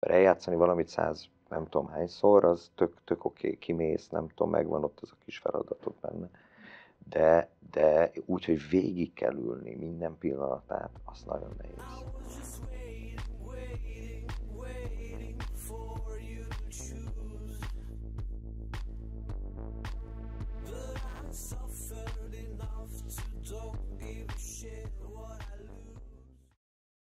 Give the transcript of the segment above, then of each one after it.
eljátszani valamit 100 nem tudom hányszor, az tök oké, kimész, nem tudom, megvan ott az a kis feladatot benne. De úgy, hogy végig kell ülni minden pillanatát, az nagyon nehéz.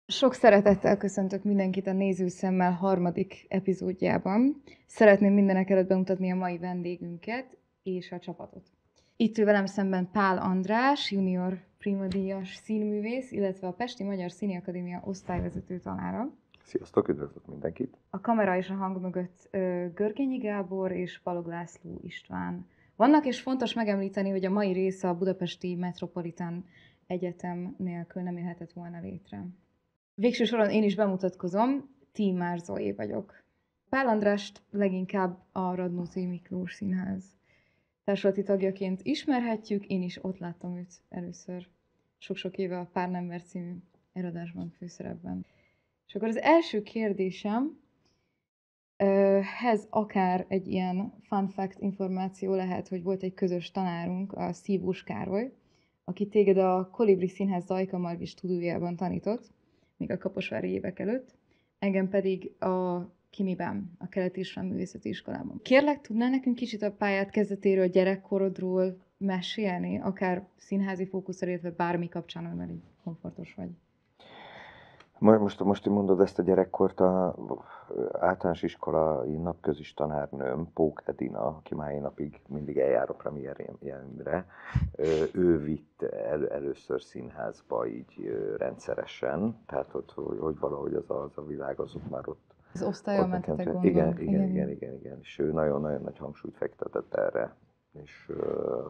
Sok szeretettel köszöntök mindenkit a Nézőszemmel harmadik epizódjában. Szeretném mindenekelőtt bemutatni a mai vendégünket és a csapatot. Itt ül velem szemben Pál András, junior primadíjas színművész, illetve a Pesti Magyar Színiakadémia osztályvezető tanára. Sziasztok, üdvözlök mindenkit! A kamera és a hang mögött Görkényi Gábor és Balog László István vannak, és fontos megemlíteni, hogy a mai része a Budapesti Metropolitan Egyetem nélkül nem jöhetett volna létre. Végső soron én is bemutatkozom, Tímár Zoé vagyok. Pál Andrást leginkább a Radnóti Miklós Színház társulati tagjaként ismerhetjük, én is ott láttam őt először sok-sok éve a Pár nem vert című előadásban, főszerepben. És akkor az első kérdésem, ez akár egy ilyen fun fact információ lehet, hogy volt egy közös tanárunk, a Szívós Károly, aki téged a Kolibri Színház Zajka Margit stúdiójában tanított, még a kaposvári évek előtt, engem pedig a Kimiben, a Keleti István Művészeti Iskolában. Kérlek, tudnál nekünk kicsit a pályát kezdetéről, gyerekkorodról mesélni, akár színházi fókuszra, illetve bármi kapcsán, amivel így komfortos vagy? Most hogy mondod ezt a gyerekkort, a általános iskolai napközis tanárnőm, Pók Edina, aki mai napig mindig eljár a premierjemre, ő vitt először színházba így rendszeresen, tehát ott, hogy valahogy az a világ azok már ott... Az osztályon mentetek, gondolom. Igen. És ő nagyon-nagyon nagy hangsúlyt fektetett erre, és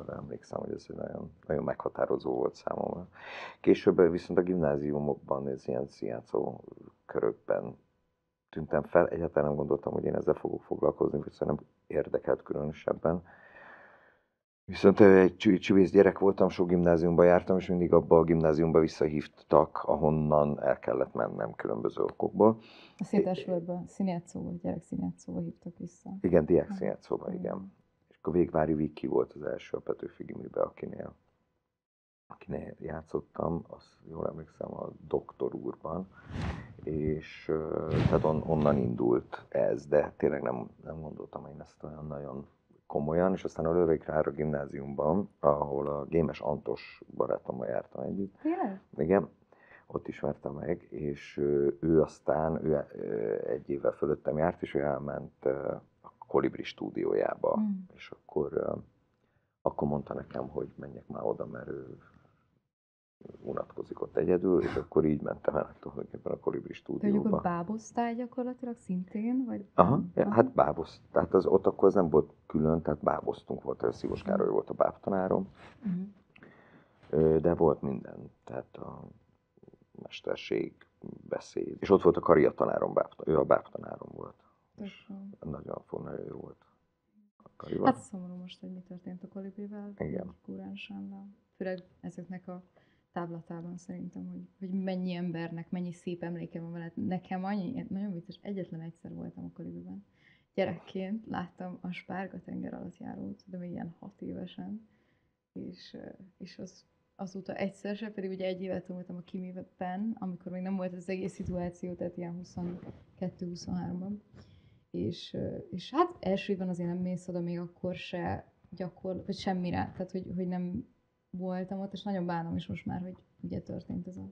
emlékszem, hogy ez nagyon, nagyon meghatározó volt számomra. Később viszont a gimnáziumokban, ez ilyen színjátszó körökben tűntem fel, egyáltalán nem gondoltam, hogy én ezzel fogok foglalkozni, viszont nem érdekelt különösebben. Viszont egy csüvész gyerek voltam, sok gimnáziumba jártam, és mindig abba a gimnáziumba visszahívtak, ahonnan el kellett mennem különböző okokból. A szintesvölgyben, színjátszóba, gyerekszínjátszóba hívtak vissza. Igen, diák színjátszóba, igen. És akkor Végvári Viki volt az első a Petőfi Gimiben, akinél játszottam, azt jól emlékszem, a Doktor úrban, és tehát onnan indult ez, de tényleg nem gondoltam én ezt olyan nagyon komolyan, és aztán a Lövékrára gimnáziumban, ahol a Gémes Antos barátommal jártam együtt. Tényleg? Igen, ott ismertem meg, és ő aztán egy évvel fölöttem járt, és ő elment a Kolibri stúdiójába, és akkor mondta nekem, hogy menjek már oda, mert ő unatkozik ott egyedül, és akkor így mentem el tulajdonképpen a Kolibri stúdióba. Te akkor báboztál gyakorlatilag szintén? Vagy? Aha, hát bábozt. Tehát ott akkor az nem volt külön, tehát báboztunk, volt, a Szívós Károly volt a bábtanárom, de volt minden, tehát a mesterség, beszéd. És ott volt a Karia tanárom, ő a bábtanárom volt. Nagyon jó volt. Hát szomorú most, hogy mi történt a Kolibrivel. Igen. Kuránsan, de főleg ezeknek a táblatában szerintem, hogy mennyi embernek, mennyi szép emléke van vele. Nekem annyi, nagyon vicces, egyetlen egyszer voltam a Kolibriben. Gyerekként láttam a Spárga tenger alatt járót, de még ilyen 6 évesen. És azóta egyszer sem, pedig ugye egy évet tanultam a Kimiben, amikor még nem volt az egész szituáció, tehát ilyen 22-23-ban. És hát első évben azért nem mész oda, még akkor se vagy semmire, tehát hogy nem voltam ott, és nagyon bánom is most már, hogy ugye történt ez a,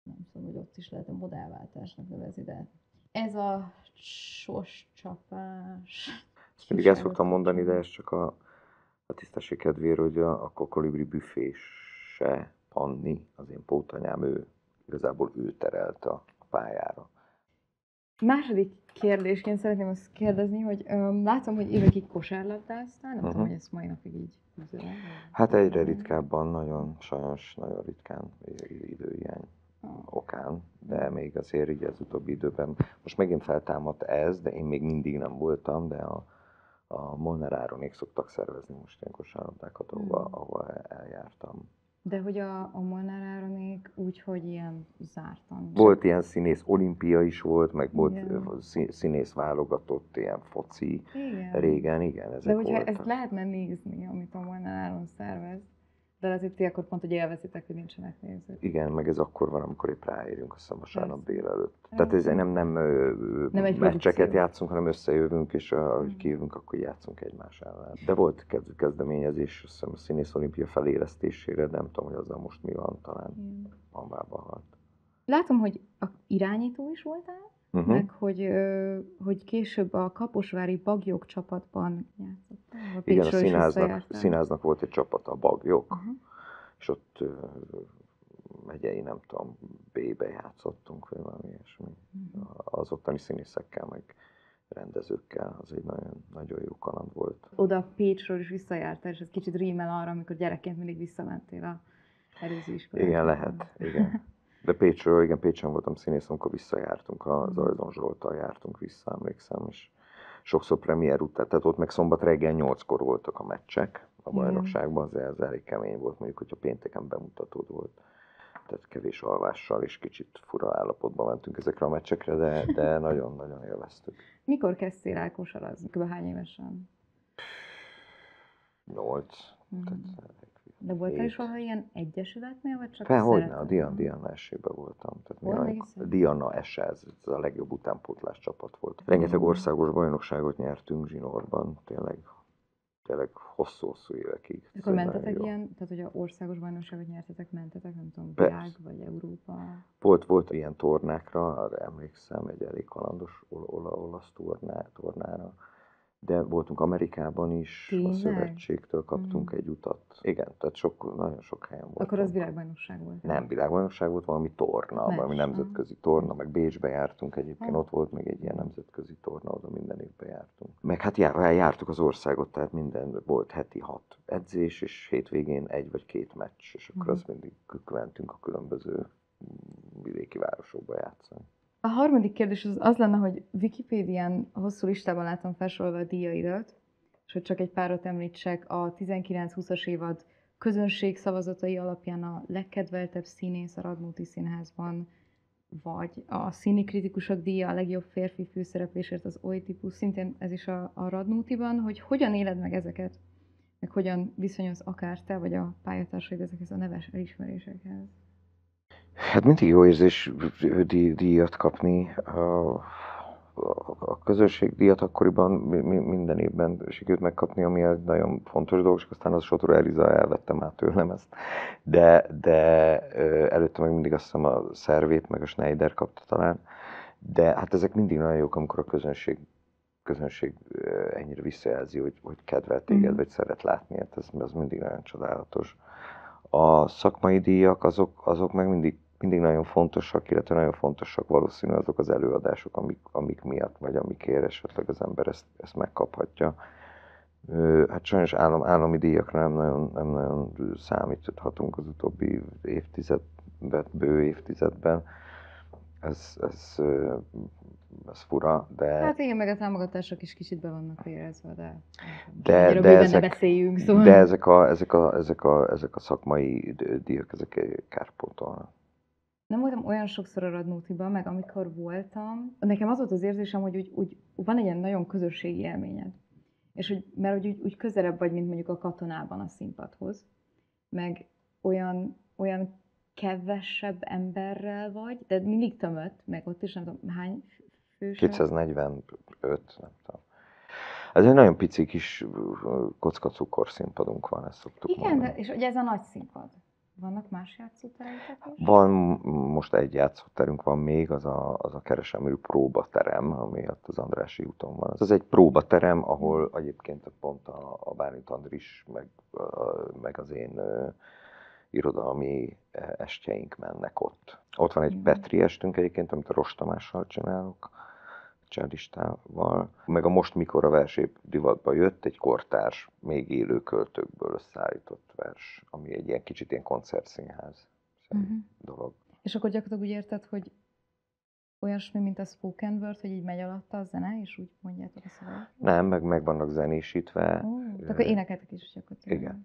nem tudom, hogy ott is lehet a modellváltásnak nevezni, de ez a sorscsapás. Ezt mindig el szoktam mondani, de ez csak a tisztesség kedvéért, hogy a Kolibri büfése, Panni, az én pótanyám, igazából ő terelt a pályára. Második kérdésként szeretném azt kérdezni, hogy látom, hogy évekig kosárlabdáztál, nem tudom, hogy ezt mai napig így üzöl. Hát egyre ritkábban, sajnos nagyon ritkán időhiány okán, de még azért így az utóbbi időben, most megint feltámadt ez, de én még mindig nem voltam, de a Molnár Áronék szoktak szervezni most ilyen kosárlabdákat, ahova eljártam. De hogy a Molnár Áronék úgy, hogy ilyen zártan. Volt ilyen színész olimpia is volt, meg volt Igen. színész válogatott, ilyen foci Igen. régen, igen, De ezek hogyha ezt voltak. lehetne nézni, amit a Molnár Áron szervez, de azért ti akkor pont, hogy élvezitek, hogy nincsenek nézők. Igen, meg ez akkor van, amikor épp ráérünk, azt hiszem vasárnap Persze. délelőtt. Tehát ez nem Nem egy meccseket produkció. játszunk, hanem összejövünk, és ahogy kijövünk, akkor játszunk egymás ellen. De volt kezdeményezés, azt hiszem a Színész Olimpia felélesztésére, de nem tudom, hogy azzal most mi van, talán Igen. almába halt. Látom, hogy a irányító is voltál, meg hogy később a kaposvári Baglyok csapatban játszottál. A Igen, a Pécsről is visszajártál. színháznak volt egy csapata, a Bagyok, Aha. és ott megyei, nem tudom, B-be játszottunk, vagy valami ilyesmi. Az ottani színészekkel, meg rendezőkkel, az egy nagyon, nagyon jó kaland volt. Oda Pécsről is visszajártál, és ez kicsit rímel arra, amikor gyerekként mindig visszamentél a előző iskolába. Igen, lehet, igen. De Pécsről, igen, Pécsen voltam színész, amikor visszajártunk, az Ajdon Zsolttal jártunk vissza, emlékszem, és sokszor premier után, tehát ott meg szombat reggel 8-kor voltak a meccsek a bajnokságban, az elég kemény volt, mondjuk, hogyha pénteken bemutatód volt. Tehát kevés alvással és kicsit fura állapotban mentünk ezekre a meccsekre, de nagyon-nagyon élveztük. Mikor kezdtél el kosarazni? Kb. Hány évesen? 8. Tehát De voltál is valaha ilyen egyesületnél, vagy csak hogyne, a szereted? Diana esében voltam. Tehát Hol egészen? Diana ese, ez a legjobb utánpótlás csapat volt. Rengeteg országos bajnokságot nyertünk zsinórban, tényleg hosszú-hosszú évekig. Akkor Ez mentetek nagyon jó. ilyen, tehát hogy a országos bajnokságot nyertetek, mentetek, nem tudom, Persze. világ vagy Európa? Volt ilyen tornákra, arra emlékszem, egy elég kalandos olasz tornára. De voltunk Amerikában is, Tényleg? a szövetségtől kaptunk egy utat. Igen, tehát nagyon sok helyen voltunk. Akkor az világbajnokság volt? Nem világbajnokság volt, valami torna, Mes, valami nemzetközi torna, meg Bécsbe jártunk egyébként, Ah. ott volt még egy ilyen nemzetközi torna, oda minden évben jártunk. Meg hát jártuk az országot, tehát volt heti 6 edzés, és hétvégén 1 vagy 2 meccs, és akkor az mindig mentünk a különböző vidéki városokba játszani. A harmadik kérdés az lenne, hogy Wikipédián hosszú listában látom felsorolva a díjaidat, és hogy csak egy párat említsek, a 19-20-as évad közönség szavazatai alapján a legkedveltebb színész a Radnóti Színházban, vagy a színikritikusok díja a legjobb férfi főszereplésért az Oedipus, szintén ez is a Radnótiban, hogy hogyan éled meg ezeket, meg hogyan viszonyulsz akár te, vagy a pályatársaid ezekhez a neves elismerésekhez. Hát mindig jó érzés díjat kapni. A közönségdíjat akkoriban minden évben sikerült megkapni, ami egy nagyon fontos dolog, és aztán az Sotor Eliza elvette már tőlem ezt. De előtte meg mindig azt hiszem a Szervét, meg a Schneider kapta talán. De hát ezek mindig nagyon jók, amikor a közönség ennyire visszajelzi, hogy kedvel téged, vagy szeret látni, hát ez mindig nagyon csodálatos. A szakmai díjak azok meg mindig nagyon fontosak, illetve nagyon fontosak valószínűleg azok az előadások, amik miatt, vagy amikért esetleg az ember ezt megkaphatja. Hát sajnos állami díjakra nem nagyon számíthatunk az utóbbi bő évtizedben. Ez fura, de... Hát igen, meg a támogatások is kicsit be vannak érezve, de benne beszéljünk, szóval. De ezek a szakmai díjak, ezek kárpótolnak. Nem voltam olyan sokszor a Radnótiban, meg amikor voltam, nekem az volt az érzésem, hogy úgy van egy ilyen nagyon közösségi élményed. És mert úgy közelebb vagy, mint mondjuk a Katonában a színpadhoz, meg olyan kevesebb emberrel vagy, de mindig tömött, meg ott is nem tudom, hány fős? 245, nem tudom. Ez egy nagyon pici kis kocka-cukor színpadunk van, ezt szoktuk Igen, mondani. és ugye ez a nagy színpad. Vannak más játszótereitek is? Van, most egy játszóterünk van még, az a Keresemű próbaterem, ami ott az Andrássy úton van. Ez egy próbaterem, ahol egyébként pont a Bálint Andris, meg az én irodalmi estjeink mennek ott. Ott van egy Petri estünk egyébként, amit a Ross Tamással csinálok, csellistával. Meg a Most mikor a vers épp divatba jött, egy kortárs, még élő költőkből összeállított vers, ami egy ilyen kicsit ilyen koncertszínház dolog. És akkor gyakorlatilag úgy érted, hogy olyasmi, mint a spoken word, hogy így megy alatta a zene, és úgy mondjátok a szavakat? Nem, meg vannak zenésítve. De akkor énekeltek is gyakorlatilag. Igen.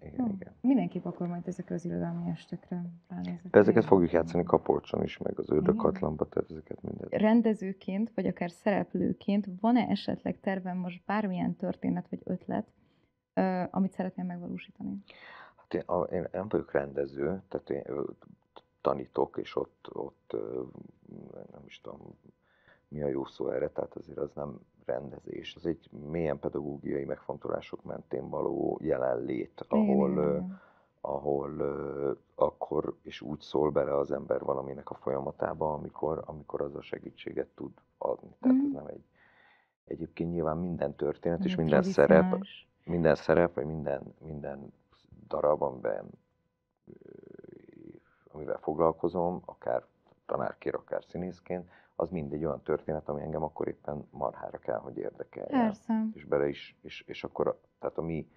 Mindenképp akkor majd ezekre az irodalmi estekre ránézek. Ezeket fogjuk játszani Kapolcson is, meg az Igen. Ördöghatlanba, tehát ezeket minden. Rendezőként, vagy akár szereplőként van-e esetleg terven most bármilyen történet vagy ötlet, amit szeretnél megvalósítani? Hát én nem vagyok rendező, tehát én tanítok, és ott nem is tudom, mi a jó szó erre, tehát azért az nem rendezés. Ez egy mélyen pedagógiai megfontolások mentén való jelenlét, ahol akkor is úgy szól bele az ember valaminek a folyamatába, amikor az a segítséget tud adni. Tehát ez nem egyébként nyilván minden történet és minden szerep, vagy minden darab, amivel foglalkozom, akár tanárként, akár színészként, az mindegy olyan történet, ami engem akkor éppen marhára kell, hogy érdekeljen. Persze. És bele is, és akkor, tehát a mi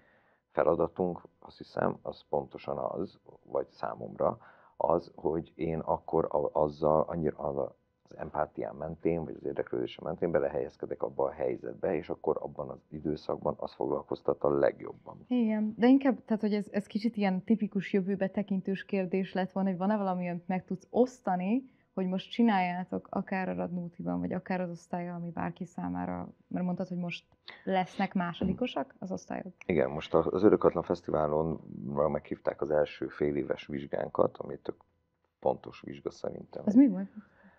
feladatunk, azt hiszem, az pontosan az, vagy számomra, az, hogy én akkor azzal annyira az empátián mentén, vagy az érdeklődésem mentén belehelyezkedek abba a helyzetbe, és akkor abban az időszakban az foglalkoztat a legjobban. Igen, de inkább, tehát hogy ez kicsit ilyen tipikus jövőbe tekintős kérdés lett volna, hogy van-e valami, amit meg tudsz osztani, hogy most csináljátok akár a Radnótiban, vagy akár az osztálya, ami bárki számára, mert mondtad, hogy most lesznek másodikosak az osztályok? Igen, most az Ördöghatlan Fesztiválon meghívták az első féléves vizsgánkat, ami tök fontos vizsga szerintem. Az mi volt?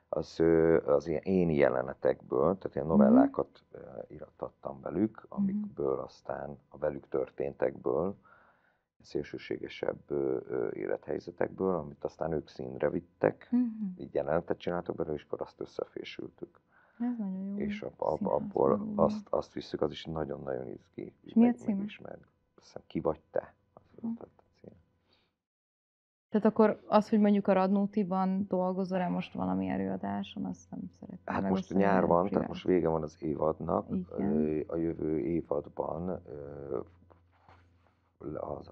Az ilyen én jelenetekből, tehát ilyen novellákat írattattam velük, amikből aztán a velük történtekből, szélsőségesebb élethelyzetekből, amit aztán ők színre vittek, így jelenetet csináltak belőle, és akkor azt összefésültük. Ez nagyon jó. És abból azt visszük, az is nagyon-nagyon izgi. És mi a címe? Aztán Ki vagy te? Tehát akkor az, hogy mondjuk a Radnótiban dolgozol-e most valami előadáson, azt nem szeretném. Hát most nyár van, tehát most vége van az évadnak. Igen. A jövő évadban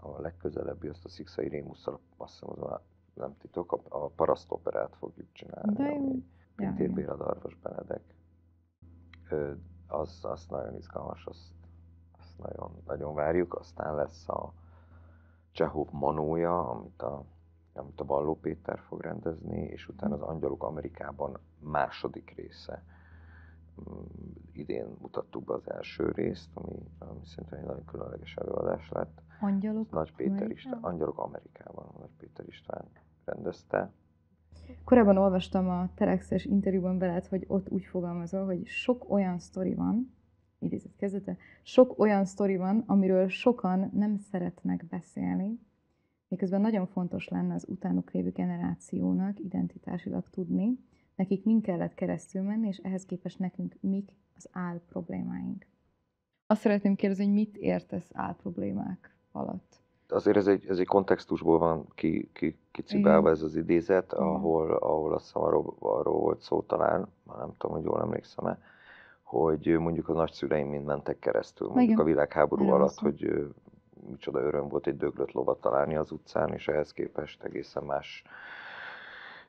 a legközelebbi, azt a Szikszai Rémusszal, azt hiszem, az már nem titok, a Parasztoperát fogjuk csinálni, ami Pintér Béla, Darvas Benedek. Az nagyon izgalmas, azt nagyon, nagyon várjuk. Aztán lesz a Csehov Manója, amit a Balló Péter fog rendezni, és utána az Angyalok Amerikában második része. Idén mutattuk be az első részt, ami szerintem egy nagyon különleges előadás lett. Angyalok Angyalok Amerikában, Nagy Péter István rendezte. Korábban olvastam a Telexes interjúban veled, hogy ott úgy fogalmazol, hogy sok olyan sztori van, idézet kezdete, sok olyan sztori van, amiről sokan nem szeretnek beszélni, miközben nagyon fontos lenne az utánuk lévő generációnak identitásilag tudni, nekik mind kellett keresztül menni, és ehhez képest nekünk mik az álproblémáink. Azt szeretném kérdezni, hogy mit értesz álproblémák alatt? Azért ez egy kontextusból van kicibálva ez az idézet, ahol azt hiszem arról volt szó talán, már nem tudom, hogy jól emlékszem-e, hogy mondjuk a nagyszüleim mind mentek keresztül, mondjuk a világháború alatt, hogy micsoda öröm volt egy döglött lovat találni az utcán, és ehhez képest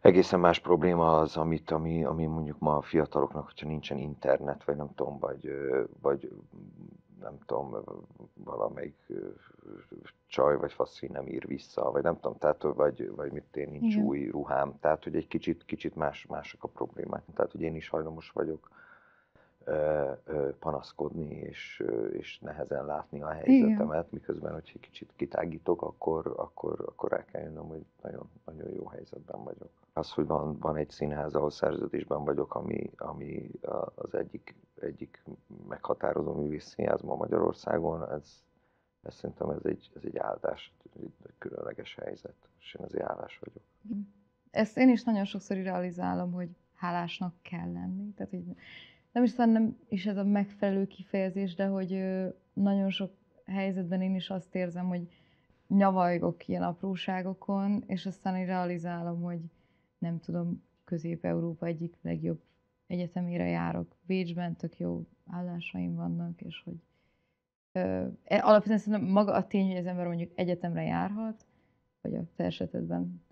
egészen más probléma az, ami mondjuk ma a fiataloknak, hogyha nincsen internet, vagy nem tudom, vagy nem tudom, valamelyik csaj vagy faszi nem ír vissza, vagy nem tudom, tehát, vagy nincs új ruhám, tehát, hogy egy kicsit mások a problémák. Tehát, hogy én is hajlamos vagyok panaszkodni, és nehezen látni a helyzetemet, miközben, hogyha egy kicsit kitágítok, akkor rá kell jönnöm, hogy nagyon, nagyon jó helyzetben vagyok. Az, hogy van egy színház, ahol szerződésben vagyok, ami az egyik meghatározó művészszínház ma Magyarországon, ez szerintem ez egy áldás, egy különleges helyzet, és én azért hálás vagyok. Ezt én is nagyon sokszor realizálom, hogy hálásnak kell lenni. Tehát, hogy nem is talán nem is ez a megfelelő kifejezés, de hogy nagyon sok helyzetben én is azt érzem, hogy nyavajgok ilyen apróságokon, és aztán én realizálom, hogy nem tudom, Közép-Európa egyik legjobb egyetemére járok. Bécsben tök jó állásaim vannak, és hogy alapvetően szerintem maga a tény, hogy az ember mondjuk egyetemre járhat, vagy a te esetedben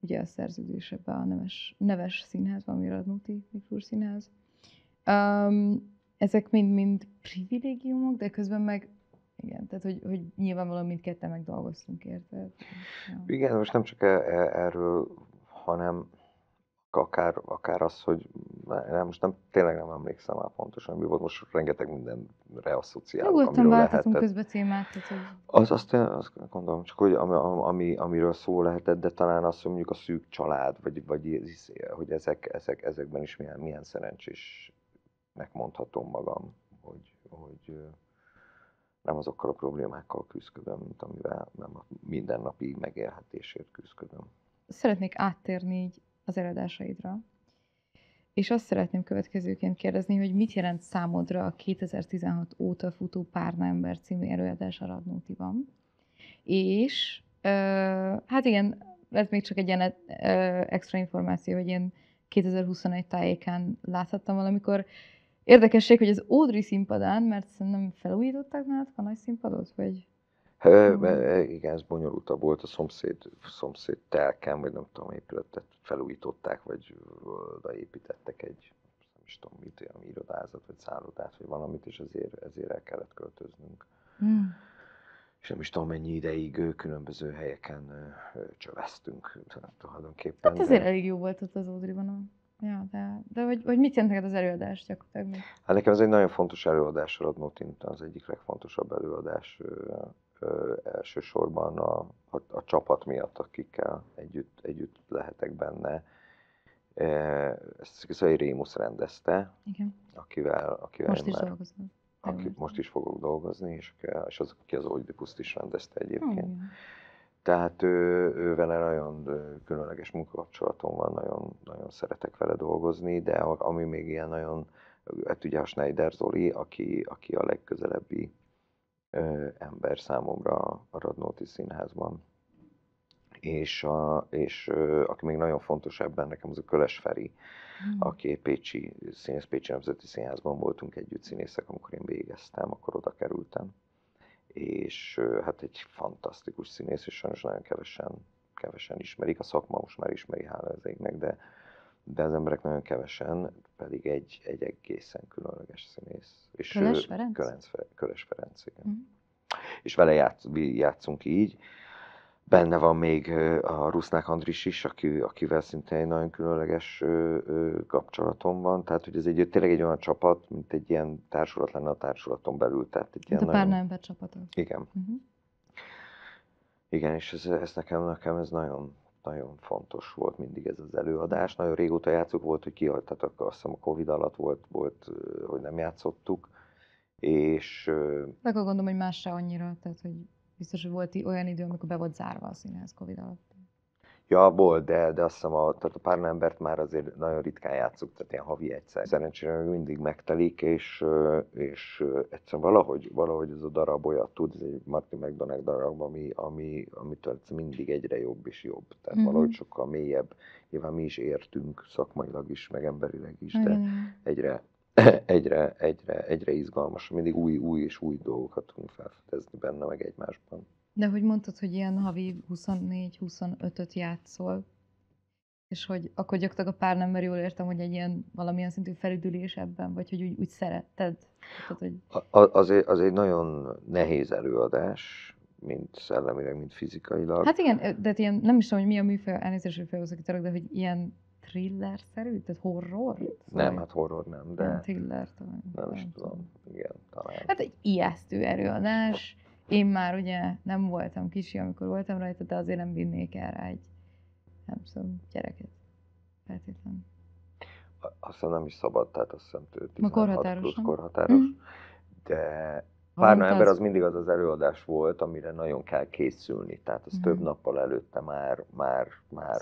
ugye a szerződés ebbe a neves színházban, ami a Radnóti Miklós Színház. Ezek mind privilégiumok, de közben meg igen, tehát hogy nyilvánvalóan mindketten meg dolgoztunk, érted? Ja. Igen, most nem csak erről, hanem akár az, hogy most tényleg nem emlékszem már pontosan, mi volt, most rengeteg mindenre asszociálok, Nyugodtan amiről válthatunk lehetett. közben témát, tehát hogy... Azt gondolom, csak hogy amiről szó lehetett, de talán az, hogy mondjuk a szűk család, vagy hogy ezekben is milyen szerencsésnek mondhatom magam, hogy nem azokkal a problémákkal küzdködöm, mint amivel nem a mindennapi megélhetésért küzdködöm. Szeretnék áttérni így az előadásaidra, és azt szeretném következőként kérdezni, hogy mit jelent számodra a 2016 óta futó Párna ember című előadás a Radnótiban. És hát igen, ez még csak egy ilyen extra információ, hogy én 2021 tájékán láthattam valamikor. Érdekesség, hogy az Ódri színpadán, mert szerintem felújították nálatok a nagy színpadot, vagy... Igen, ez bonyolultabb volt, a szomszéd telken, vagy nem tudom, épületet felújították, vagy odaépítettek egy, nem is tudom mit, olyan irodázat, vagy szállodát, vagy valamit, és ezért el kellett költöznünk. És nem is tudom, mennyi ideig különböző helyeken csöveztünk tulajdonképpen. Hát azért elég jó volt ott az Ódriban. Ja, de hogy mit jelent neked az előadás gyakorlatilag? Hát nekem ez egy nagyon fontos előadás, a Radnótin az egyik legfontosabb előadás, elsősorban a csapat miatt, akikkel együtt lehetek benne. Ezt Szai Rémusz rendezte, Igen. akivel Most én is már, dolgozol. most is fogok dolgozni, és az, aki az Oidipuszt is rendezte egyébként. Igen. Tehát vele nagyon különleges munkakapcsolatom van, nagyon, nagyon szeretek vele dolgozni, de ami még ilyen nagyon, hát ugye a Schneider Zoli, aki a legközelebbi ember számomra a Radnóti Színházban. És aki még nagyon fontos ebben nekem, az a Köles Feri, aki Pécsi Nemzeti Színházban voltunk együtt színészek, amikor én végeztem, akkor oda kerültem. És hát egy fantasztikus színész, és sajnos nagyon kevesen ismerik, a szakma most már ismeri, hála az égnek, de az emberek nagyon kevesen, pedig egy egészen különleges színész. És Köles Ferenc? Köles Ferenc, igen. És vele játszunk így. Benne van még a Rusznák Andris is, akivel szintén egy nagyon különleges kapcsolatom van. Tehát, hogy ez tényleg egy olyan csapat, mint egy ilyen társulat lenne a társulaton belül. Tehát egy ilyen a Párna ember csapata. Igen. Igen, és ez nekem ez nagyon, nagyon fontos volt mindig ez az előadás. Nagyon régóta játszuk, volt, hogy kihagytatok, azt hiszem a Covid alatt volt, hogy nem játszottuk. És... De akkor gondolom, hogy más se annyira, tehát hogy biztos, hogy volt olyan idő, amikor be volt zárva a színház Covid alatt. Ja, volt, de azt hiszem, tehát a Párna embert már azért nagyon ritkán játszuk, tehát ilyen havi egyszer. Szerencsére mindig megtelik, és egyszerűen valahogy ez a darab olyat tud, ez egy Martin McDonagh darab, amitől mindig egyre jobb és jobb. Tehát valahogy sokkal mélyebb. Nyilván mi is értünk szakmailag is, meg emberileg is, de egyre izgalmas. Mindig új és új dolgokat tudunk felfedezni benne, meg egymásban. De hogy mondtad, hogy ilyen havi 24-25-öt játszol, és hogy akkor gyakorlatilag a Párna ember, jól értem, hogy egy ilyen valamilyen szintű felüdülés ebben, vagy hogy úgy szeretted? Tehát, hogy... Az egy nagyon nehéz előadás, mint szellemileg, mint fizikailag. Hát igen, de ilyen, nem is tudom, hogy mi a műfaj, elnézést, hogy felhozok, de hogy ilyen thriller-szerű? Tehát horror? Nem, hát horror nem, de... Nem, thriller talán. Nem is tudom, igen, talán. Hát egy ijesztő előadás. Én már ugye nem voltam kicsi, amikor voltam rajta, de azért nem vinnék el rá egy, nem tudom, gyereket. Feltétlenül. Aztán nem is szabad, tehát azt hiszem 16 plusz korhatáros. De Párna ember az mindig az előadás volt, amire nagyon kell készülni. Tehát az több nappal előtte már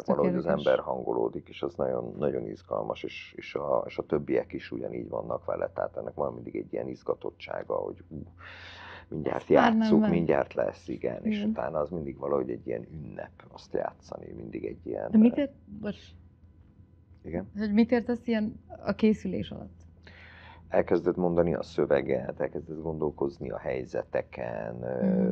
valahogy az ember hangolódik, és az nagyon, nagyon izgalmas, és a többiek is ugyanígy vannak vele. Tehát ennek van mindig egy ilyen izgatottsága, hogy mindjárt játsszuk, mindjárt lesz, igen. És utána az mindig valahogy egy ilyen ünnep azt játszani, mindig egy ilyen... De mit igen? Hogy mit értesz ilyen a készülés alatt? elkezded mondani a szöveget, elkezded gondolkozni a helyzeteken,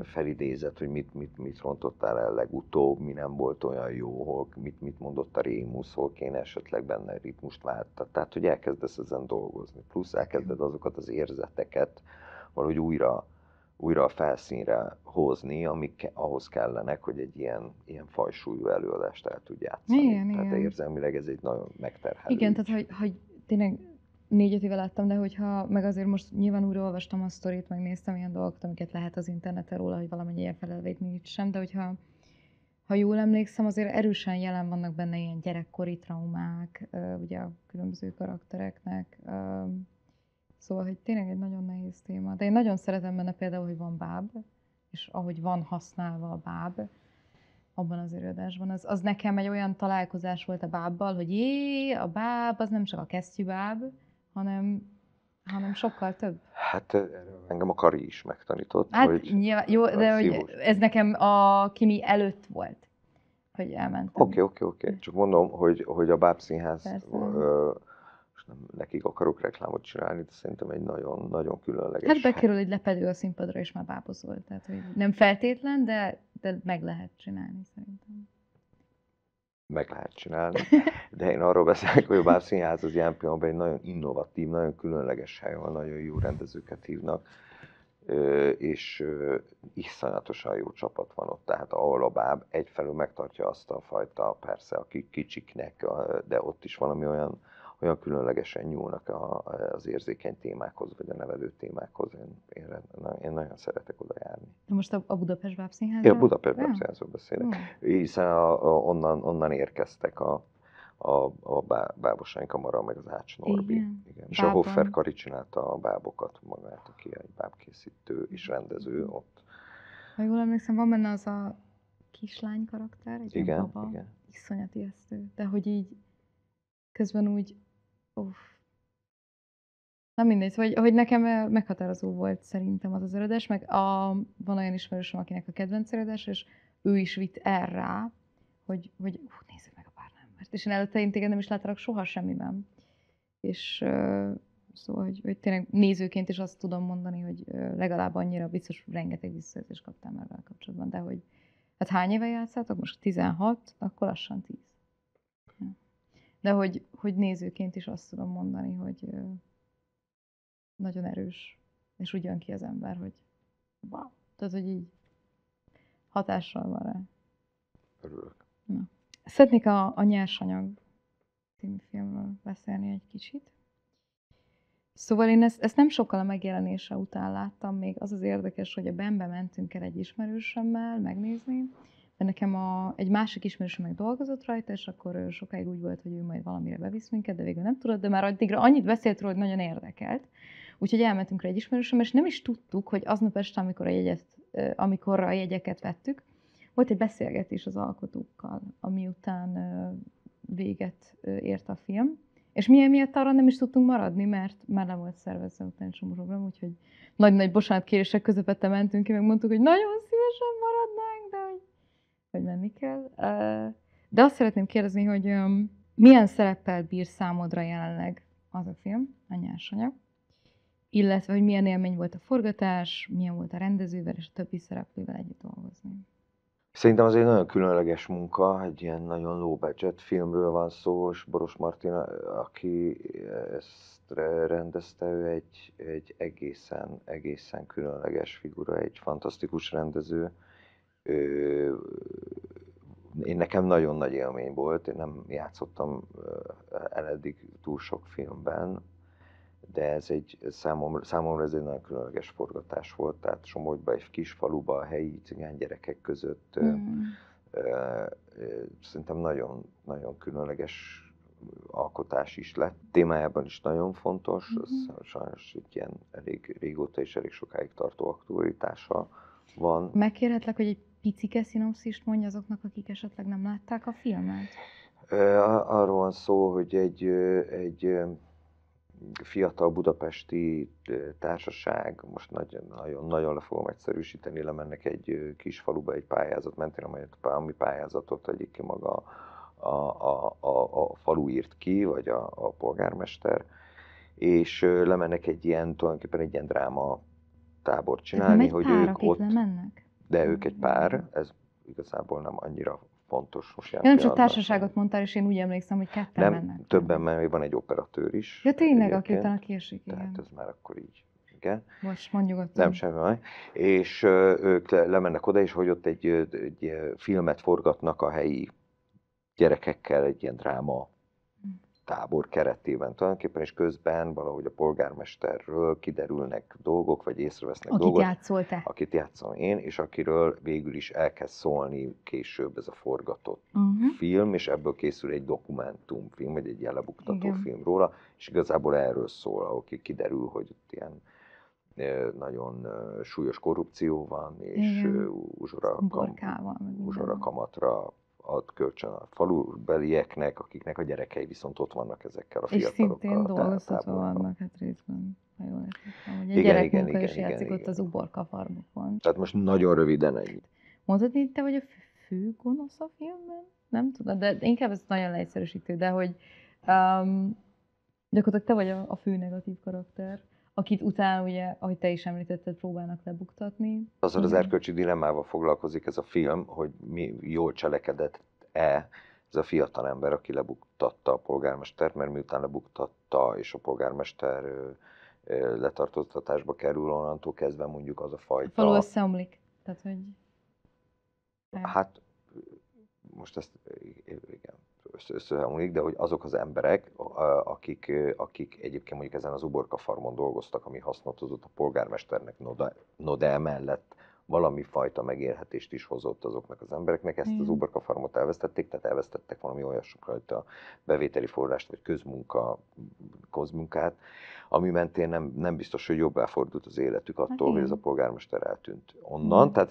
felidézed, hogy mit rontottál el legutóbb, mi nem volt olyan jó, hol, mit mondott a Rémusz, hol kéne esetleg benne ritmust váltani. Tehát, hogy elkezdesz ezen dolgozni. Plusz elkezded azokat az érzeteket valahogy újra a felszínre hozni, amik ahhoz kellenek, hogy egy ilyen fajsúlyú előadást el tudj játszani. Igen, Tehát igen. érzelmileg ez egy nagyon megterhelő Igen, ügy. tehát hogy tényleg 4-5 éve láttam, de hogyha, meg azért most nyilván újra olvastam a sztorit, megnéztem ilyen dolgokat, amiket lehet az interneten róla, hogy valamennyi ilyen felelvétni sem, de hogyha jól emlékszem, azért erősen jelen vannak benne ilyen gyerekkori traumák, ugye a különböző karaktereknek, szóval, hogy tényleg egy nagyon nehéz téma. De én nagyon szeretem benne például, hogy van báb, és ahogy van használva a báb, abban az előadásban, az nekem egy olyan találkozás volt a bábbal, hogy a báb az nem csak a kesztyűbáb, hanem sokkal több. Hát engem a Kari is megtanított, Hát hogy... nyilván, jó, de hogy szívós. ez nekem a Kimi előtt volt, hogy elmentem. Oké. Csak mondom, hogy a Bábszínház, Persze. most nem nekik akarok reklámot csinálni, de szerintem egy nagyon, nagyon különleges... Hát bekerül egy lepedő a színpadra, és már bábozol. Tehát, hogy nem feltétlen, de meg lehet csinálni szerintem. Meg lehet csinálni, de én arról beszélek, hogy a Bábszínház az ilyen pillanatban egy nagyon innovatív, nagyon különleges hely, ahol nagyon jó rendezőket hívnak, és iszonyatosan jó csapat van ott, tehát ahol a báb egyfelől megtartja azt a fajta, persze a kicsiknek, de ott is valami olyan különlegesen nyúlnak az érzékeny témákhoz, vagy a nevelő témákhoz. Én nagyon szeretek oda járni. De most a Budapest Bábszínházról? Ja, Budapest Bábszínházról beszélek. Hiszen onnan érkeztek a bábosaink, a Mara, meg az Ács Norbi. Igen. És a Hoffer Kari csinálta a bábokat magát, aki egy bábkészítő és rendező ott. Ha jól emlékszem, van benne az a kislány karakter, egy igen, baba, igen. Iszonyat ijesztő, de hogy így közben úgy, na mindegy, hogy nekem meghatározó volt szerintem az előadás, meg van olyan ismerősöm, akinek a kedvenc előadás, és ő is vitt erre, hogy nézzük meg a Párnámbert. És én előtte téged nem is láttalak soha semmiben. És szóval, hogy tényleg nézőként is azt tudom mondani, hogy legalább annyira biztos, rengeteg visszajelzést kaptam már vele kapcsolatban, de hogy hát hány éve játszátok? Most 16, akkor lassan 10. De hogy nézőként is azt tudom mondani, hogy nagyon erős, és úgy jön ki az ember, hogy wow, tehát, hogy így hatással van rá. Örülök. Na. Szeretnék a Nyersanyag című filmről beszélni egy kicsit. Szóval én ezt nem sokkal a megjelenése után láttam, még az érdekes, hogy a Benbe mentünk el egy ismerősömmel megnézni, mert nekem egy másik ismerősöm meg dolgozott rajta, és akkor sokáig úgy volt, hogy ő majd valamire bevisz minket, de végül nem tudott, de már addigra annyit beszélt róla, hogy nagyon érdekelt. Úgyhogy elmentünk rá egy ismerősöm, és nem is tudtuk, hogy aznap este, amikor a jegyeket vettük, volt egy beszélgetés az alkotókkal, ami után véget ért a film. És mi emiatt arra nem is tudtunk maradni, mert már le volt szervezve utána egy csomó program, úgyhogy nagy-nagy bocsánatkérések közepette mentünk ki, meg mondtuk, hogy nagyon szívesen maradnánk, de hogy menni kell. De azt szeretném kérdezni, hogy milyen szereppel bír számodra jelenleg az a film, a Nyersanyag, illetve hogy milyen élmény volt a forgatás, milyen volt a rendezővel és a többi szereplővel együtt dolgozni. Szerintem az egy nagyon különleges munka, egy ilyen nagyon low budget filmről van szó, és Boros Martina, aki ezt rendezte, ő egy egészen különleges figura, egy fantasztikus rendező. Nekem nagyon nagy élmény volt, én nem játszottam el eddig túl sok filmben, de számomra ez egy nagyon különleges forgatás volt, tehát Somogyban, egy kis faluban, a helyi cigány gyerekek között szerintem nagyon, nagyon különleges alkotás is lett. Témájában is nagyon fontos, az sajnos egy ilyen elég régóta és elég sokáig tartó aktualitása van. Megkérhetlek, hogy egy picike szinopszist mondj azoknak, akik esetleg nem látták a filmet? Arról van szó, hogy egy fiatal budapesti társaság, most nagyon le fogom egyszerűsíteni, lemennek egy kis faluba egy pályázat mentén, ami pályázatot egyik ki maga a falu írt ki, vagy a polgármester, és lemennek egy ilyen, tulajdonképpen egy ilyen dráma tábort Tehát nem csinálni, egy hogy pár, ők akik ott, lemennek? de ők egy pár, ez igazából nem annyira fontos most Ja, jelen nem csak pillanatban. társaságot mondtál, és én úgy emlékszem, hogy ketten Nem, mennek. többen, mert van egy operatőr is Ja, tényleg, aki egyébként, utána késik, tehát igen. ez már akkor így, igen. Most mondjuk ott. Nem, semmi baj. És ők lemennek oda, és hogy ott egy filmet forgatnak a helyi gyerekekkel, egy ilyen dráma tábor keretében tulajdonképpen, és közben valahogy a polgármesterről kiderülnek dolgok, vagy észrevesznek Akit dolgot. játszol te. Akit játszom én, és akiről végül is elkezd szólni később ez a forgatott film, és ebből készül egy dokumentumfilm, vagy egy ilyen lebuktató Igen. film róla, és igazából erről szól, ahol kiderül, hogy ott ilyen nagyon súlyos korrupció van, és Igen. uzsora Borkával, meg minden. kamatra ad kölcsön a falubelieknek, akiknek a gyerekei viszont ott vannak ezekkel a És fiatalokkal. szintén a dolgoztatva táborban. vannak, hát részben, ha jól értettem, hogy egy Igen, gyerekmunka igen, is igen, játszik igen, ott az igen. uborka farmokon. Tehát most nagyon röviden ennyi. Mondtad, hogy te vagy a fő gonosz a filmben? Nem tudom, de inkább ez nagyon leegyszerűsítő, de hogy gyakorlatilag te vagy a fő negatív karakter, akit utána ugye, ahogy te is említetted, próbálnak lebuktatni. Azzal az Igen. erkölcsi dilemmával foglalkozik ez a film, hogy mi jól cselekedett-e ez a fiatal ember, aki lebuktatta a polgármestert, mert miután lebuktatta, és a polgármester letartóztatásba kerül, onnantól kezdve mondjuk az a A fajta... falu összeomlik. Tehát, hogy... Hát most ezt igen, összeomlik, de hogy azok az emberek, akik egyébként mondjuk ezen az uborka farmon dolgoztak, ami hasznot hozott a polgármesternek, no de emellett valami fajta megélhetést is hozott azoknak az embereknek, ezt az uborka farmot elvesztették, tehát elvesztettek valami olyasfajta bevételi forrást, vagy közmunkát, ami mentén nem biztos, hogy jobbá fordult az életük attól, hogy ez a polgármester eltűnt onnan. Tehát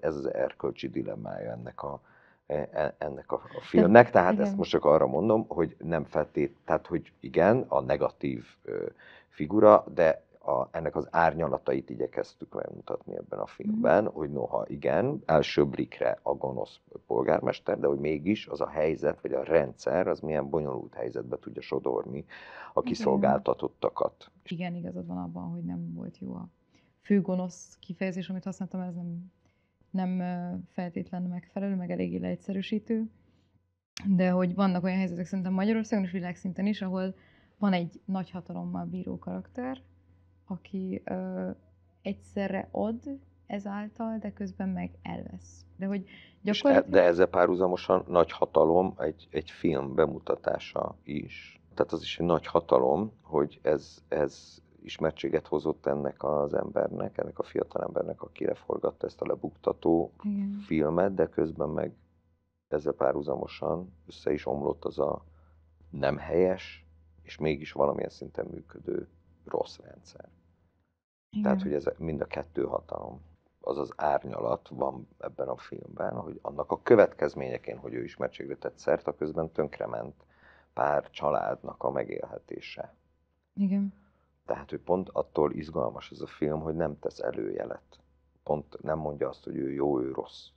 ez az erkölcsi dilemmája ennek a filmnek, tehát igen. ezt most csak arra mondom, hogy nem tehát hogy igen, a negatív figura, de ennek az árnyalatait igyekeztük megmutatni ebben a filmben, hogy noha igen, első blikre a gonosz polgármester, de hogy mégis az a helyzet, vagy a rendszer, az milyen bonyolult helyzetbe tudja sodorni a kiszolgáltatottakat. Igen, igazad van abban, hogy nem volt jó a fő gonosz kifejezés, amit használtam, ez nem feltétlenül megfelelő, meg eléggé leegyszerűsítő, de hogy vannak olyan helyzetek szerintem Magyarországon és világszinten is, ahol van egy nagy hatalommal bíró karakter, aki egyszerre ad ezáltal, de közben meg elvesz. De hogy gyakorlatilag... De ezzel párhuzamosan nagy hatalom egy film bemutatása is. Tehát az is egy nagy hatalom, hogy ez ismertséget hozott ennek az embernek, ennek a fiatal embernek, aki leforgatta ezt a lebuktató filmet, de közben meg ezzel párhuzamosan össze is omlott az a nem helyes, és mégis valamilyen szinten működő rossz rendszer. Igen. Tehát, hogy ez mind a kettő hatalom, az az árnyalat van ebben a filmben, hogy annak a következményeként, hogy ő ismertségre tett szert, a közben tönkrement pár családnak a megélhetése. Igen. Tehát, hogy pont attól izgalmas ez a film, hogy nem tesz előjelet. Pont nem mondja azt, hogy ő jó, ő rossz.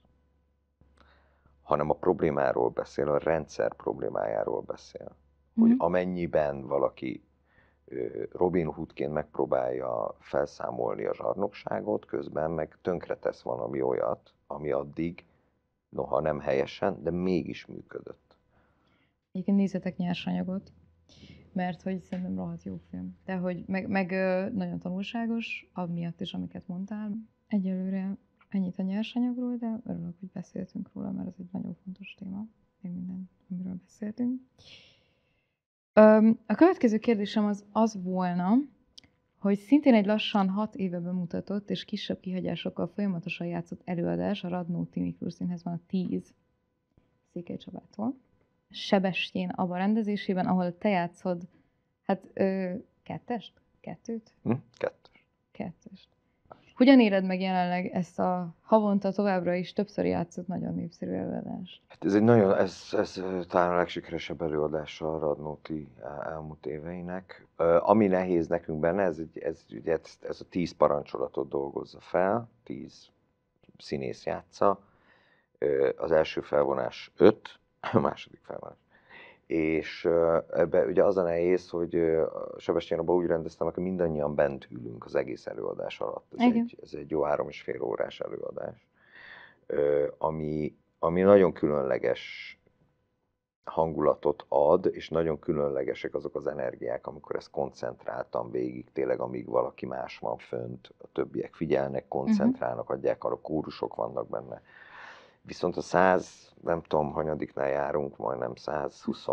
Hanem a problémáról beszél, a rendszer problémájáról beszél. Hogy amennyiben valaki Robin Hoodként megpróbálja felszámolni a zsarnokságot, közben meg tönkretesz valami olyat, ami addig, noha nem helyesen, de mégis működött. Egyébként nézzetek Nyersanyagot, mert hogy szerintem rohadt jó film. De hogy meg nagyon tanulságos, amiatt is, amiket mondtál. Egyelőre ennyit a Nyersanyagról, de örülök, hogy beszéltünk róla, mert ez egy nagyon fontos téma. Még minden, amiről beszéltünk. A következő kérdésem az volna, hogy szintén egy lassan 6 éve bemutatott és kisebb kihagyásokkal folyamatosan játszott előadás a Radnóti Miklós Színházban a 10 Székely Csabától. Sebestyén Abba rendezésében, ahol te játszod, hát kettest? Kettőt? Kettest. Hogyan éred meg jelenleg ezt a havonta továbbra is többször játszott nagyon népszerű előadást? Hát ez talán a legsikeresebb előadása a Radnóti elmúlt éveinek. Ami nehéz nekünk benne, ez a 10 parancsolatot dolgozza fel, 10 színész játsza. Az első felvonás 5, a második felvonás. És ebbe ugye az a nehéz, hogy Sebestyén abban úgy rendeztem, hogy mindannyian bent ülünk az egész előadás alatt. Ez egy jó 3,5 órás előadás, ami nagyon különleges hangulatot ad, és nagyon különlegesek azok az energiák, amikor ezt koncentráltam végig, tényleg amíg valaki más van fönt, a többiek figyelnek, koncentrálnak, adják, arra kórusok vannak benne. Viszont a 100, nem tudom, hanyadiknál járunk, majdnem 120,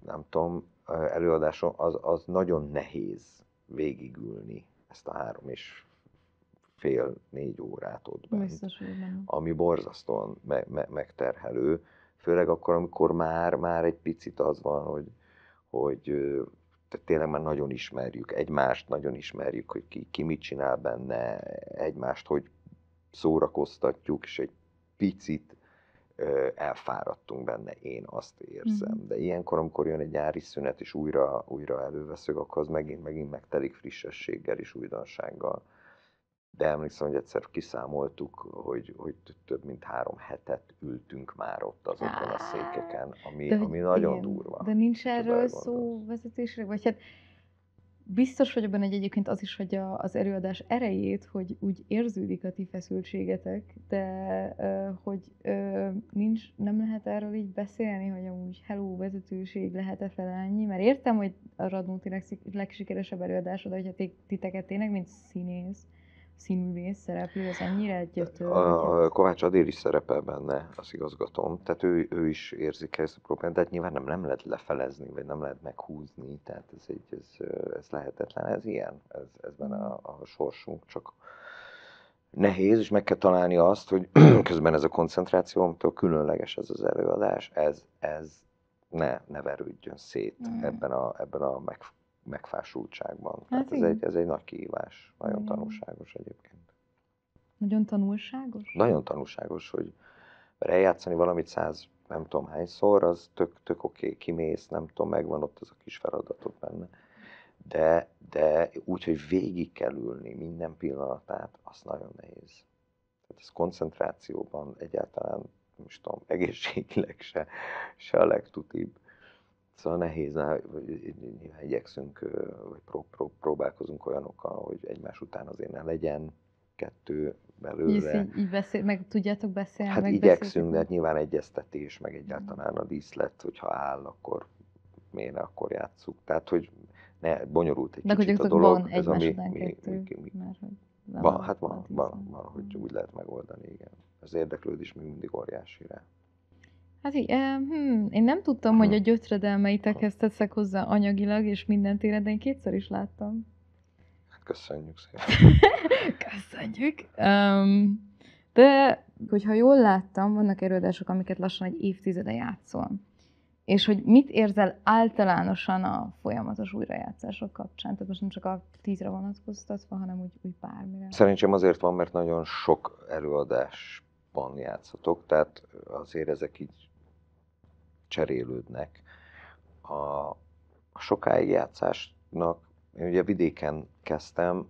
nem tudom, előadáson, az nagyon nehéz végigülni ezt a 3,5-4 órát ott bent. Biztos, hogy benne. Ami borzasztóan megterhelő, főleg akkor, amikor már egy picit az van, hogy tényleg már nagyon ismerjük egymást, nagyon ismerjük, hogy ki mit csinál benne, egymást, hogy szórakoztatjuk, és egy picit elfáradtunk benne, én azt érzem. De ilyenkor, amikor jön egy nyári szünet, és újra előveszünk, akkor az megint megtelik frissességgel és újdonsággal. De emlékszem, hogy egyszer kiszámoltuk, hogy több mint 3 hetet ültünk már ott azokon a székeken, ami nagyon durva. De nincs erről szó vezetésre? Vagy hát biztos vagyok benne, hogy egyébként az is, hogy az előadás erejét, hogy úgy érződik a ti feszültségetek, de hogy nem lehet erről így beszélni, hogy amúgy hello, vezetőség, lehet-e felelni? Mert értem, hogy a Radnóti legsikeresebb előadásod, hogyha titeket tényleg, mint színművész szereplő, az ennyire gyötör? A Kovács Adél is szerepel benne, az igazgatóm, tehát ő is érzik ezt a problémát, de hát nyilván nem lehet lefelezni, vagy nem lehet meghúzni, tehát ez lehetetlen, ez ilyen, ez benne a sorsunk, csak nehéz, és meg kell találni azt, hogy közben ez a koncentráció, amitől különleges ez az előadás, ez ne verődjön szét ebben a megfásultságban. Hát tehát ez egy nagy kihívás, nagyon tanulságos egyébként. Nagyon tanulságos? Nagyon tanulságos, hogy eljátszani valamit 100 nem tudom hányszor, az tök oké, kimész, nem tudom, megvan ott az a kis feladatot benne. De úgy, hogy végig kell ülni minden pillanatát, az nagyon nehéz. Tehát ez koncentrációban egyáltalán, nem is tudom, egészségileg se a legtutibb. Szóval nehéz, nyilván igyekszünk, vagy próbálkozunk olyanokkal, hogy egymás után azért ne legyen 2 belőle. Így meg tudjátok beszélni? Hát igyekszünk, de hát nyilván egyeztetés, meg egyáltalán a díszlet, hogyha áll, akkor miért ne akkor játsszuk. Tehát, hogy ne, bonyolult egy kicsit a dolog. Van egymás után 2, mert hogy van, hogy úgy lehet megoldani, igen. Az érdeklődés még mindig óriási rá. Hát én nem tudtam, hogy a gyötredelmeitekhez teszek hozzá anyagilag és minden téren, de én 2-szer is láttam. Köszönjük szépen. Köszönjük. De, hogyha jól láttam, vannak előadások, amiket lassan egy évtizede játszol. És hogy mit érzel általánosan a folyamatos újrajátszások kapcsán? Tehát most nem csak a 10-re vonatkoztatva, hanem úgy bármire. Szerintem azért van, mert nagyon sok előadásban játszatok, tehát azért ezek így cserélődnek. A sokáig játszásnak, én ugye vidéken kezdtem,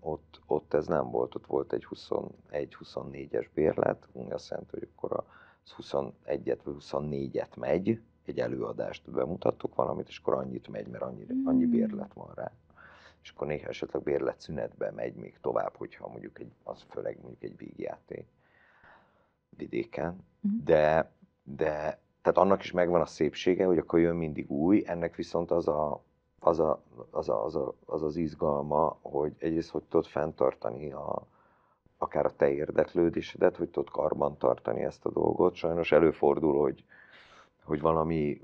ott ez nem volt, ott volt egy 21-24-es bérlet, ami azt jelenti, hogy akkor az 21-et vagy 24-et megy, egy előadást bemutattuk valamit, és akkor annyit megy, mert annyi bérlet van rá. És akkor néha esetleg bérletszünetbe megy még tovább, hogyha mondjuk az főleg mondjuk egy vígjáték vidéken. De tehát annak is megvan a szépsége, hogy akkor jön mindig új, ennek viszont az az izgalma, hogy egyrészt hogy tudod fenntartani akár a te érdeklődésedet, hogy tudod karban tartani ezt a dolgot. Sajnos előfordul, hogy valami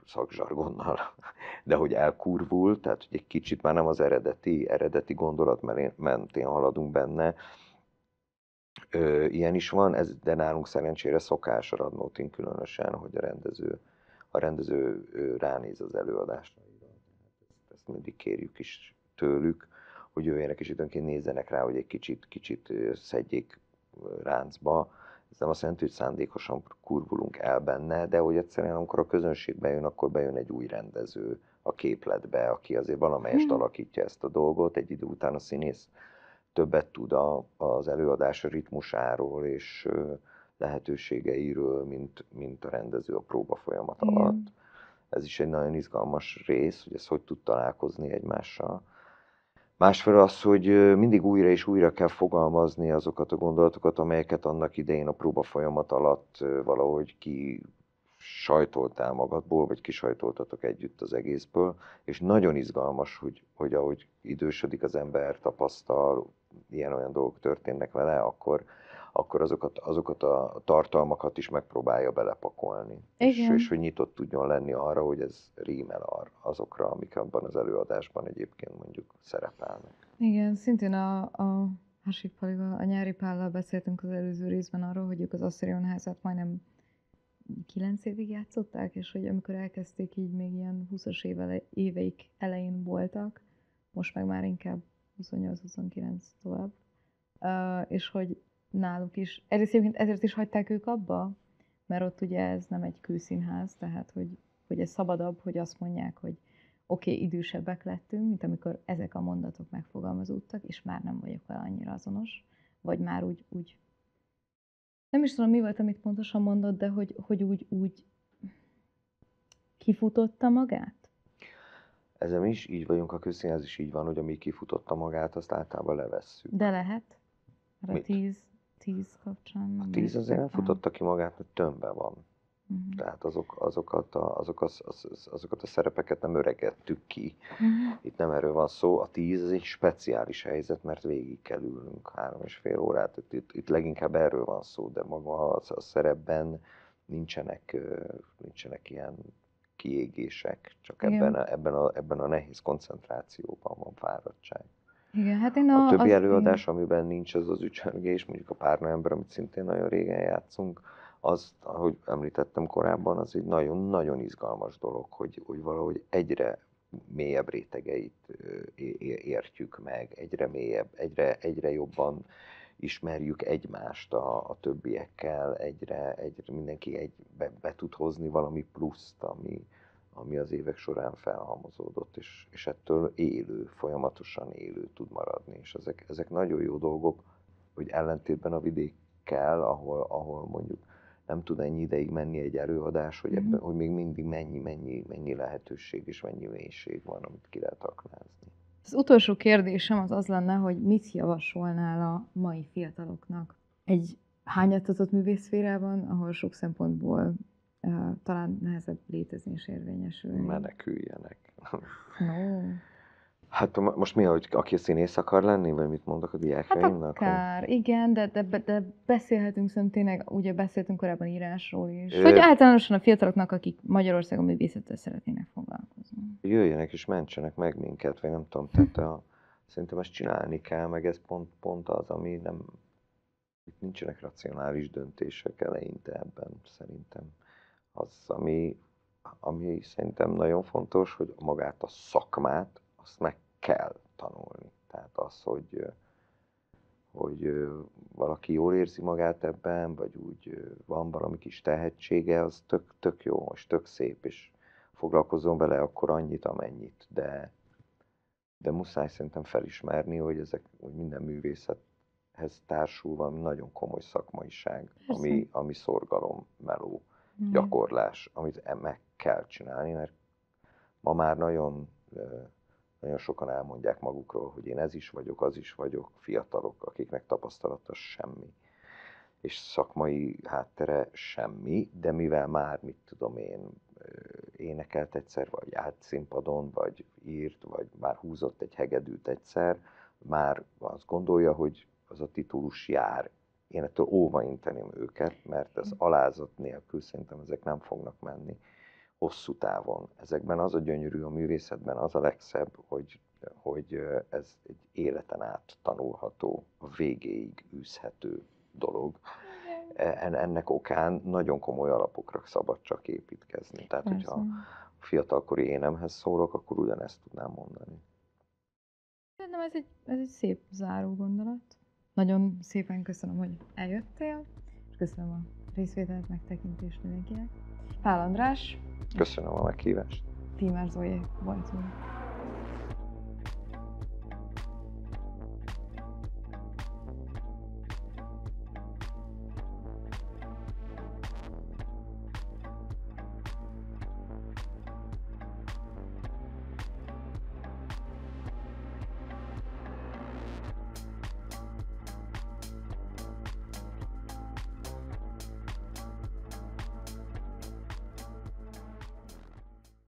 szakzsargonnal, de hogy elkurvul, tehát hogy egy kicsit már nem az eredeti gondolat mentén haladunk benne. Ilyen is van, de nálunk szerencsére szokás a Radnótin különösen, hogy a rendező ránéz az előadásra. Ezt mindig kérjük is tőlük, hogy jöjjenek és időnként nézzenek rá, hogy egy kicsit szedjék ráncba. Ez nem azt jelenti, hogy szándékosan kurvulunk el benne, de hogy egyszerűen amikor a közönség bejön, akkor bejön egy új rendező a képletbe, aki azért valamelyest alakítja ezt a dolgot. Egy idő után a színész többet tud az előadás ritmusáról és lehetőségeiről, mint a rendező a próba folyamat alatt. ez is egy nagyon izgalmas rész, hogy ez hogy tud találkozni egymással. Másfelől az, hogy mindig újra és újra kell fogalmazni azokat a gondolatokat, amelyeket annak idején a próba folyamat alatt valahogy kisajtoltál magadból, vagy kisajtoltatok együtt az egészből, és nagyon izgalmas, hogy ahogy idősödik az ember, tapasztal, ilyen-olyan dolgok történnek vele, akkor azokat a tartalmakat is megpróbálja belepakolni. És hogy nyitott tudjon lenni arra, hogy ez rímel azokra, amik abban az előadásban egyébként mondjuk szerepelnek. Igen, szintén a Hasik Palival, a Nyári Pállal beszéltünk az előző részben arról, hogy ők az Assarion házát majdnem 9 évig játszották, és hogy amikor elkezdték, így még ilyen 20-as éveik elején voltak, most meg már inkább 28-29 tovább, és hogy náluk is, ezért is hagyták ők abba, mert ott ugye ez nem egy kőszínház, tehát hogy ez szabadabb, hogy azt mondják, hogy oké, idősebbek lettünk, mint amikor ezek a mondatok megfogalmazódtak, és már nem vagyok vele annyira azonos, vagy már úgy nem is tudom, mi volt, amit pontosan mondott, de hogy úgy kifutotta magát? Ezzel mi is így vagyunk, a közszínház is így van, hogy ami kifutotta magát, azt általában levesszük. De lehet? Mert a 10 kapcsán... A 10 azért nem futotta ki magát, mert tömbben van. Uh-huh. Tehát azokat a szerepeket nem öregettük ki. Uh-huh. Itt nem erről van szó. A 10 az egy speciális helyzet, mert végig kell ülnünk 3,5 órát. Itt leginkább erről van szó, de maga a szerepben nincsenek ilyen kiégések, csak ebben a nehéz koncentrációban van fáradtság. Igen, hát a többi előadás, amiben nincs az ücsörgés, mondjuk a Párna ember, amit szintén nagyon régen játszunk, az, ahogy említettem korábban, az egy nagyon-nagyon izgalmas dolog, hogy valahogy egyre mélyebb rétegeit értjük meg, egyre mélyebb, egyre jobban ismerjük egymást a többiekkel, egyre mindenki be tud hozni valami pluszt, ami az évek során felhalmozódott, és ettől folyamatosan élő tud maradni. És ezek nagyon jó dolgok, hogy ellentétben a vidékkel, ahol mondjuk nem tud ennyi ideig menni egy előadás, hogy még mindig mennyi lehetőség és mennyi mélység van, amit ki lehet aknázni. Az utolsó kérdésem az lenne, hogy mit javasolnál a mai fiataloknak egy hányatatott művészférában, ahol sok szempontból talán nehezebb létezni és érvényesülni. Meneküljenek. No. Hát most mi, hogy aki színész akar lenni, vagy mit mondok a diákjaimnak? Hát akár, igen, de beszélhetünk szerintem tényleg, ugye beszéltünk korábban írásról is. Vagy általánosan a fiataloknak, akik Magyarországon művészettel szeretnének foglalkozni. Jöjjenek és mentsenek meg minket, vagy nem tudom, tehát szerintem ezt csinálni kell, meg ez pont az, ami nem, itt nincsenek racionális döntések eleinte ebben, szerintem. Az, ami szerintem nagyon fontos, hogy magát a szakmát, azt meg kell tanulni. Tehát az, hogy valaki jól érzi magát ebben, vagy úgy van valami kis tehetsége, az tök jó, és tök szép, és foglalkozzon bele akkor annyit, amennyit. De muszáj szerintem felismerni, hogy minden művészethez társul valami nagyon komoly szakmaiság, ami szorgalom, meló, gyakorlás, amit meg kell csinálni, mert ma már nagyon sokan elmondják magukról, hogy én ez is vagyok, az is vagyok, fiatalok, akiknek tapasztalata semmi, és szakmai háttere semmi, de mivel már, mit tudom én, énekelt egyszer, vagy járt színpadon, vagy írt, vagy már húzott egy hegedűt egyszer, már azt gondolja, hogy az a titulus jár. Én ettől óvainteném őket, mert ez alázat nélkül szerintem ezek nem fognak menni hosszú távon. Ezekben az a gyönyörű a művészetben, az a legszebb, hogy ez egy életen át tanulható, a végéig űzhető dolog. Ennek okán nagyon komoly alapokra szabad csak építkezni. Tehát, hogyha a fiatalkori énemhez szólok, akkor ugyanezt tudnám mondani. Szerintem ez egy szép záró gondolat. Nagyon szépen köszönöm, hogy eljöttél, és köszönöm a részvételt, megtekintést mindenkinek. Pál András. Köszönöm a meghívást. Tímár Zoé voltunk.